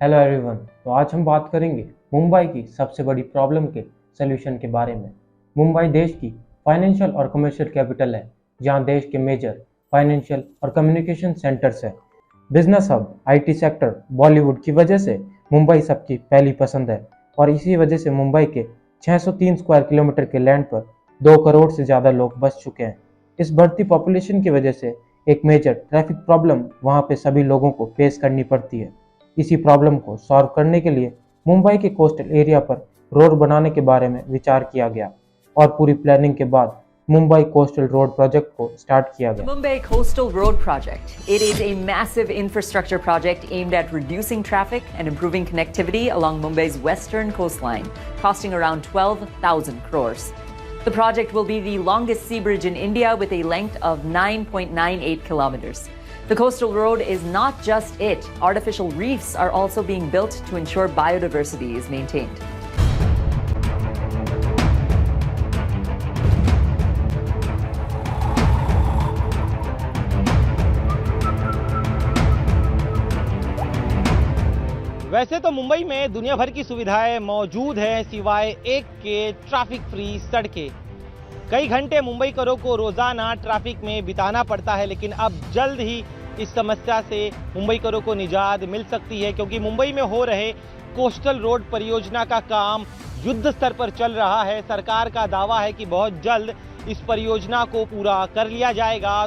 Hello everyone. तो आज हम बात करेंगे मुंबई की सबसे बड़ी प्रॉब्लम के सलूशन के बारे में। मुंबई देश की फाइनेंशियल और कमर्शियल कैपिटल है, जहां देश के मेजर फाइनेंशियल और कम्युनिकेशन सेंटर्स है। Business hub, IT sector, Bollywood की वजह से मुंबई सबकी पहली पसंद है और इसी वजह से मुंबई के 603 स्क्वायर किलोमीटर के लैंड पर 2 करोड़ से ज़्यादा लोग बस चुके हैं। इस बढ़ती पॉपुलेशन की वजह से एक मेजर ट्रैफिक प्रॉब्लम वहां पे सभी लोगों को फेस करनी पड़ती है। इसी प्रॉब्लम को सॉल्व करने के लिए मुंबई के कोस्टल एरिया पर रोड बनाने के बारे में विचार किया गया और पूरी प्लानिंग के बाद मुंबई कोस्टल रोड प्रोजेक्ट को स्टार्ट किया The गया। Mumbai Coastal Road Project. It is a massive infrastructure project aimed at reducing traffic and improving connectivity along Mumbai's western coastline, costing around 12,000 crores. The project will be the longest sea bridge in India with a length of 9.98 kilometers. The coastal road is not just it. Artificial reefs are also being built to ensure biodiversity is maintained. वैसे तो मुंबई में दुनिया भर की सुविधाएं मौजूद हैं सिवाय एक के ट्रैफिक फ्री सड़कें। कई घंटे मुंबई करों को रोजाना ट्रैफिक में बिताना पड़ता है, लेकिन अब जल्द ही इस समस्या से मुंबई करों को निजात मिल सकती है, क्योंकि मुंबई में हो रहे कोस्टल रोड परियोजना का काम युद्ध स्तर पर चल रहा है। सरकार का दावा है कि बहुत जल्द इस परियोजना को पूरा कर लिया जाएगा।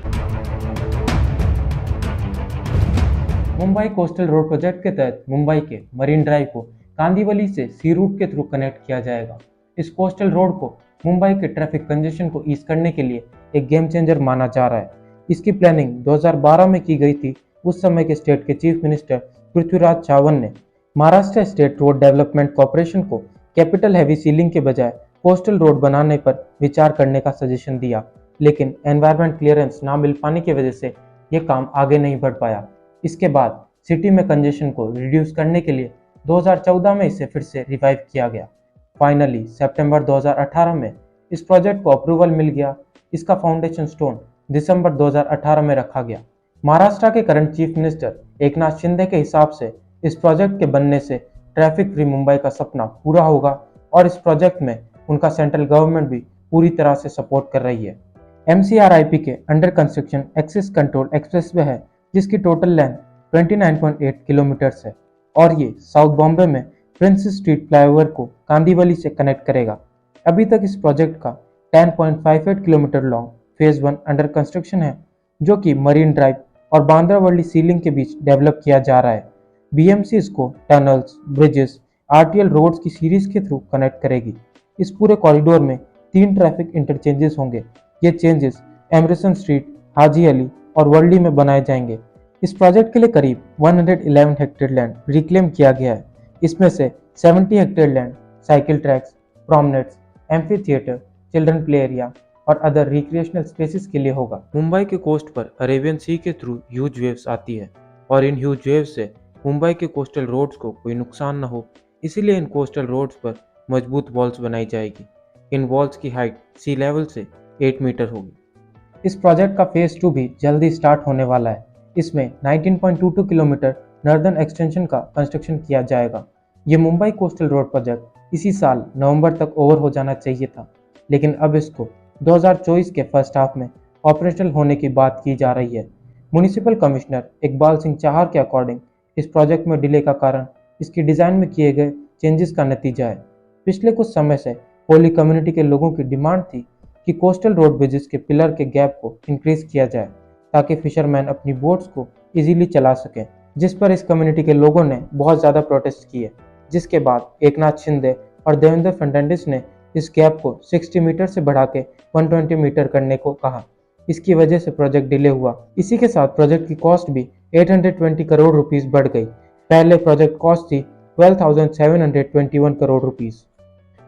मुंबई कोस्टल रोड प्रोजेक्ट के तहत मुंबई के मरीन ड्राइव को कांदीवली से सी रूट के थ्रू कनेक्ट किया जाएगा। इस कोस्टल रोड को मुंबई के ट्रैफिक कंजेशन को ईज करने के लिए एक गेम चेंजर माना जा रहा है। इसकी प्लानिंग 2012 में की गई थी। उस समय के स्टेट के चीफ मिनिस्टर पृथ्वीराज चव्हाण ने Maharashtra state road development corporation को कैपिटल हैवी सीलिंग के बजाय कोस्टल रोड बनाने पर विचार करने का सजेशन दिया, लेकिन एनवायरमेंट क्लियरेंस ना मिल पाने की वजह से यह काम आगे नहीं बढ़ पाया। इसके बाद सिटी में कंजेशन को रिड्यूस करने के लिए 2014 में इसे फिर से रिवाइव किया गया। फाइनली सितंबर 2018 में इस प्रोजेक्ट को अप्रूवल मिल गया। इसका फाउंडेशन स्टोन दिसंबर 2018 में रखा गया। महाराष्ट्र के current chief minister Eknath Shinde के हिसाब से इस प्रोजेक्ट के बनने से ट्रैफिक फ्री मुंबई का सपना पूरा होगा और इस प्रोजेक्ट में उनका सेंट्रल गवर्नमेंट भी पूरी तरह से सपोर्ट कर रही है। MCRIP के under construction access control expressway है, जिसकी टोटल लेंथ 29.8 किलोमीटर्स है और ये साउथ बॉम्बे में प्रिंसेस स्ट्रीट फ्लाईओवर को कांदीवली से कनेक्ट करेगा। अभी तक इस प्रोजेक्ट का 10.58 kilometre long phase 1 under construction है, जो कि मरीन ड्राइव और बांद्रावली सीलिंग के बीच डेवलप किया जा रहा है। BMC इसको टनल्स, ब्रिजेस, RTL रोड्स की सीरीज के थ्रू कनेक्ट करेगी। इस पूरे कॉरिडोर में 3 ट्रैफिक इंटरचेंजेस होंगे। ये changes Emerson street, Haji Ali और वर्ली में बनाए जाएंगे। इस प्रोजेक्ट के लिए करीब 111 हेक्टेयर लैंड रिक्लेम किया गया है। इसमें से 70 hectare land cycle tracks, promenades, amphitheatre, children play area और अदर रिक्रिएशनल स्पेसिस के लिए होगा। मुंबई के कोस्ट पर अरेबियन सी के थ्रू ह्यूज वेव्स आती है और इन ह्यूज वेव्स से मुंबई के कोस्टल रोड्स को कोई नुकसान न हो, इसीलिए इन कोस्टल रोड्स पर मजबूत वॉल्स बनाई जाएगी। इन वॉल्स की हाइट सी लेवल से 8 मीटर होगी। इस प्रोजेक्ट का फेज 2 भी जल्दी स्टार्ट होने वाला है। इसमें 19.22 किलोमीटर नॉर्दर्न एक्सटेंशन का कंस्ट्रक्शन किया जाएगा। ये मुंबई कोस्टल रोड प्रोजेक्ट इसी साल नवंबर तक ओवर हो जाना चाहिए था, लेकिन अब इसको 2024 के फर्स्ट हाफ में ऑपरेशनल होने की बात की जा रही है। म्युनिसिपल कमिश्नर इकबाल सिंह चाहर के अकॉर्डिंग इस प्रोजेक्ट में डिले का कारण इसकी डिज़ाइन में किए गए चेंजेस का नतीजा है। पिछले कुछ समय से होली कम्युनिटी के लोगों की डिमांड थी कि कोस्टल रोड ब्रिजेस के पिलर के गैप को इंक्रीज किया जाए ताकि फिशरमैन अपनी बोट्स को इजीली चला सकें, जिस पर इस कम्युनिटी के लोगों ने बहुत ज़्यादा प्रोटेस्ट किए, जिसके बाद एकनाथ शिंदे और देवेंद्र फडणवीस ने इस गैप को 60 मीटर से बढ़ा के 120 मीटर करने को कहा। इसकी वजह से प्रोजेक्ट डिले हुआ। इसी के साथ प्रोजेक्ट की कॉस्ट भी 820 करोड़ रुपीस बढ़ गई। पहले प्रोजेक्ट कॉस्ट थी 12,721 करोड़ रुपीस।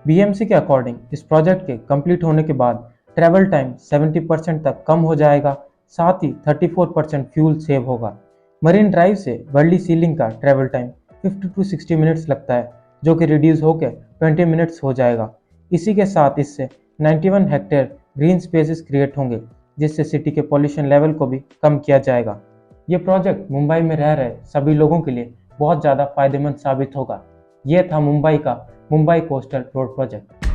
BMC के अकॉर्डिंग इस प्रोजेक्ट के कंप्लीट होने के बाद ट्रैवल टाइम 70% तक कम हो जाएगा, साथ ही 34% फ्यूल सेव होगा। मरीन ड्राइव से वर्ली सीलिंग का ट्रैवल टाइम 50 to 60 मिनट्स लगता है, जो कि रिड्यूस होकर 20 मिनट्स हो जाएगा। इसी के साथ इससे 91 हेक्टेयर ग्रीन स्पेसेस क्रिएट होंगे, जिससे सिटी के पॉल्यूशन लेवल को भी कम किया जाएगा। ये प्रोजेक्ट मुंबई में रह रहे सभी लोगों के लिए बहुत ज़्यादा फायदेमंद साबित होगा। यह था मुंबई का मुंबई कोस्टल रोड प्रोजेक्ट।